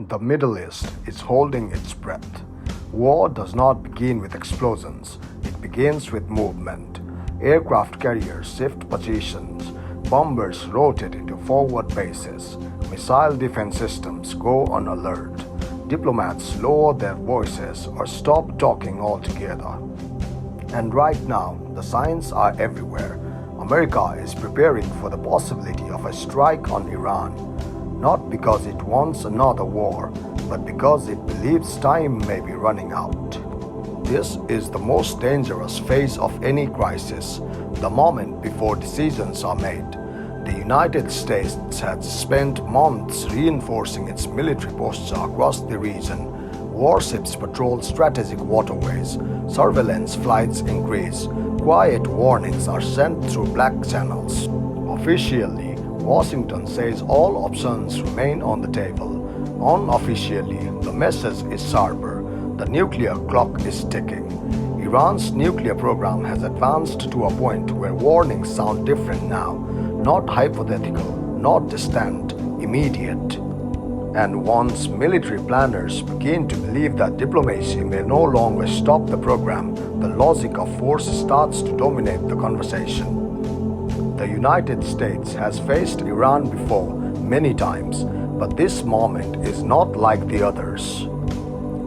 The Middle East is holding its breath. War does not begin with explosions, it begins with movement. Aircraft carriers shift positions, bombers rotate into forward bases, missile defense systems go on alert. Diplomats lower their voices or stop talking altogether. And right now, the signs are everywhere. America is preparing for the possibility of a strike on Iran, not because it wants another war, but because it believes time may be running out. This is the most dangerous phase of any crisis, the moment before decisions are made. The United States has spent months reinforcing its military posture across the region. Warships patrol strategic waterways, surveillance flights increase, quiet warnings are sent through black channels. Officially, Washington says all options remain on the table. Unofficially, the message is sharper. The nuclear clock is ticking. Iran's nuclear program has advanced to a point where warnings sound different now, not hypothetical, not distant, immediate. And once military planners begin to believe that diplomacy may no longer stop the program, the logic of force starts to dominate the conversation. The United States has faced Iran before, many times, but this moment is not like the others.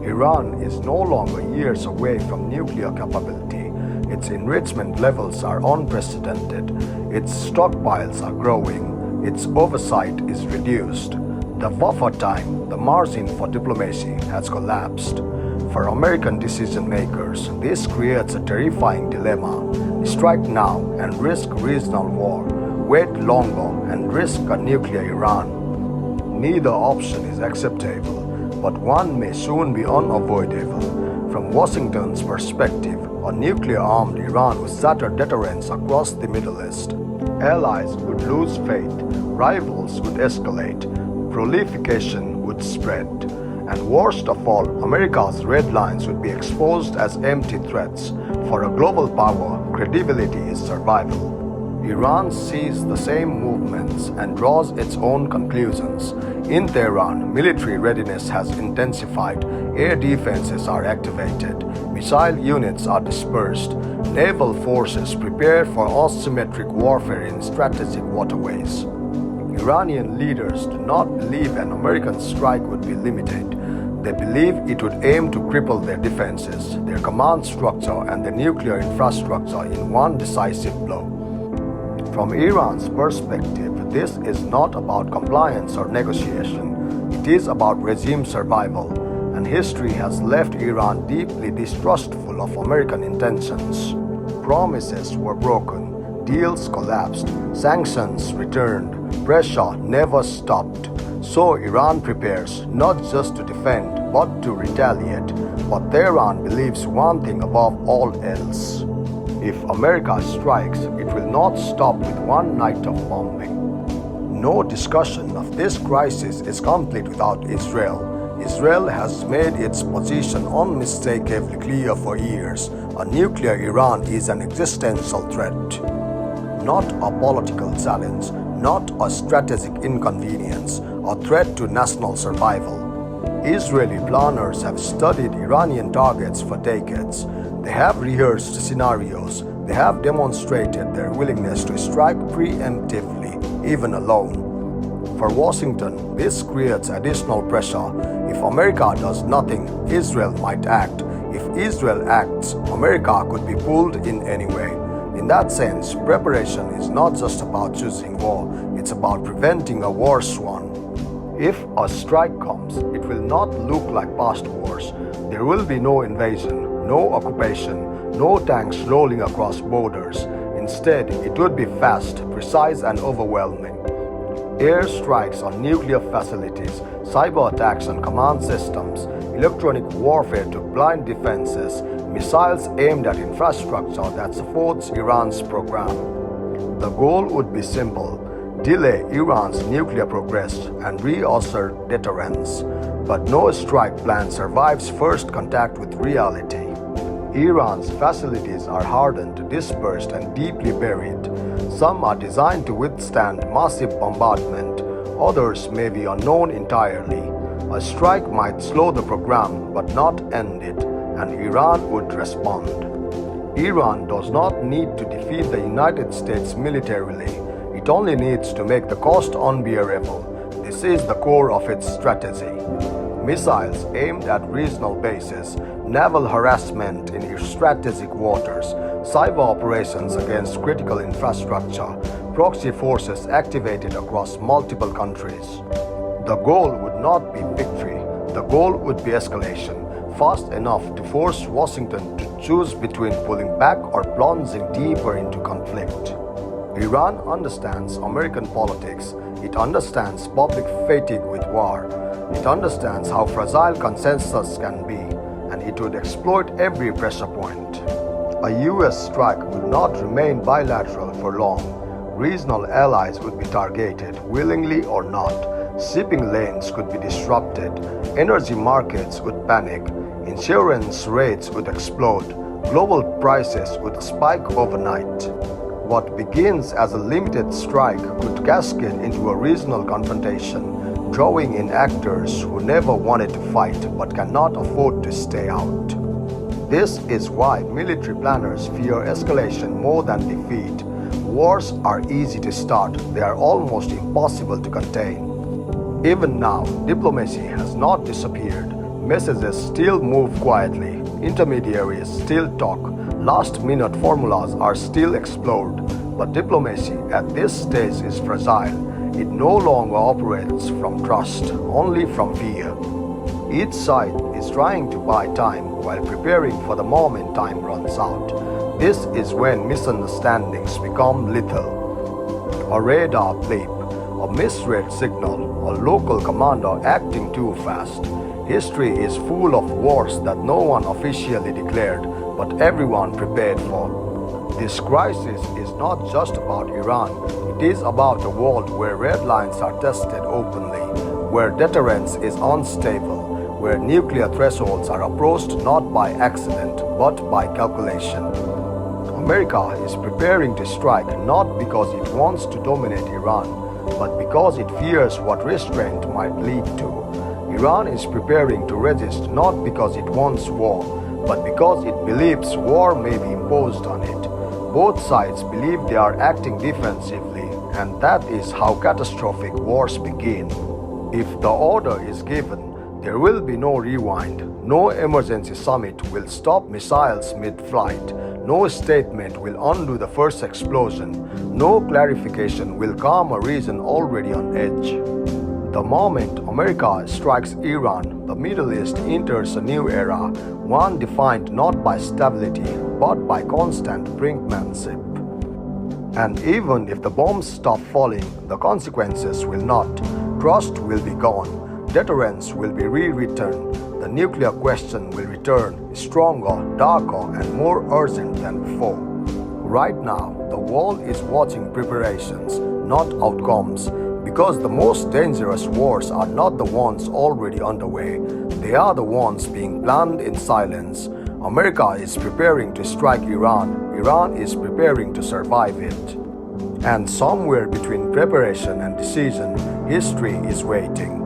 Iran is no longer years away from nuclear capability. Its enrichment levels are unprecedented. Its stockpiles are growing. Its oversight is reduced. The buffer time, the margin for diplomacy, has collapsed. For American decision makers, this creates a terrifying dilemma. Strike now and risk regional war. Wait longer and risk a nuclear Iran. Neither option is acceptable, but one may soon be unavoidable. From Washington's perspective, a nuclear-armed Iran would shatter deterrence across the Middle East. Allies would lose faith, rivals would escalate, proliferation would spread, and worst of all, America's red lines would be exposed as empty threats. For a global power, credibility is survival. Iran sees the same movements and draws its own conclusions. In Tehran, military readiness has intensified, air defenses are activated, missile units are dispersed, naval forces prepare for asymmetric warfare in strategic waterways. Iranian leaders do not believe an American strike would be limited. They believe it would aim to cripple their defenses, their command structure, and their nuclear infrastructure in one decisive blow. From Iran's perspective, this is not about compliance or negotiation. It is about regime survival, and history has left Iran deeply distrustful of American intentions. Promises were broken, deals collapsed, sanctions returned, pressure never stopped. So Iran prepares not just to defend but to retaliate. But Tehran believes one thing above all else. If America strikes, it will not stop with one night of bombing. No discussion of this crisis is complete without Israel. Israel has made its position unmistakably clear for years. A nuclear Iran is an existential threat, not a political challenge, not a strategic inconvenience, a threat to national survival. Israeli planners have studied Iranian targets for decades. They have rehearsed scenarios. They have demonstrated their willingness to strike preemptively, even alone. For Washington, this creates additional pressure. If America does nothing, Israel might act. If Israel acts, America could be pulled in anyway. In that sense, preparation is not just about choosing war, it's about preventing a worse one. If a strike comes, it will not look like past wars. There will be no invasion, no occupation, no tanks rolling across borders. Instead, it would be fast, precise, and overwhelming. Air strikes on nuclear facilities, cyber attacks on command systems, electronic warfare to blind defenses, missiles aimed at infrastructure that supports Iran's program. The goal would be simple: delay Iran's nuclear progress and reassert deterrence. But no strike plan survives first contact with reality. Iran's facilities are hardened, dispersed, and deeply buried. Some are designed to withstand massive bombardment, others may be unknown entirely. A strike might slow the program but not end it, and Iran would respond. Iran does not need to defeat the United States militarily. It only needs to make the cost unbearable. This is the core of its strategy. Missiles aimed at regional bases, naval harassment in strategic waters, cyber operations against critical infrastructure, proxy forces activated across multiple countries. The goal would not be victory. The goal would be escalation, fast enough to force Washington to choose between pulling back or plunging deeper into conflict. Iran understands American politics. It understands public fatigue with war. It understands how fragile consensus can be, and it would exploit every pressure point. A US strike would not remain bilateral for long. Regional allies would be targeted, willingly or not. Shipping lanes could be disrupted. Energy markets would panic. Insurance rates would explode. Global prices would spike overnight. What begins as a limited strike could cascade into a regional confrontation, drawing in actors who never wanted to fight but cannot afford to stay out. This is why military planners fear escalation more than defeat. Wars are easy to start, they are almost impossible to contain. Even now, diplomacy has not disappeared. Messages still move quietly, intermediaries still talk, last-minute formulas are still explored, but diplomacy at this stage is fragile. It no longer operates from trust, only from fear. Each side is trying to buy time while preparing for the moment time runs out. This is when misunderstandings become lethal. A radar blip, a misread signal, a local commander acting too fast. History is full of wars that no one officially declared, but everyone prepared for. This crisis is not just about Iran, it is about a world where red lines are tested openly, where deterrence is unstable, where nuclear thresholds are approached not by accident but by calculation. America is preparing to strike not because it wants to dominate Iran, but because it fears what restraint might lead to. Iran is preparing to resist not because it wants war, but because it believes war may be imposed on it. Both sides believe they are acting defensively, and that is how catastrophic wars begin. If the order is given, there will be no rewind. No emergency summit will stop missiles mid-flight. No statement will undo the first explosion. No clarification will calm a region already on edge. The moment America strikes Iran, the Middle East enters a new era, one defined not by stability, but by constant brinkmanship. And even if the bombs stop falling, the consequences will not. Trust will be gone. Deterrence will be rewritten. The nuclear question will return, stronger, darker, and more urgent than before. Right now, the world is watching preparations, not outcomes. Because the most dangerous wars are not the ones already underway, they are the ones being planned in silence. America is preparing to strike Iran, Iran is preparing to survive it. And somewhere between preparation and decision, history is waiting.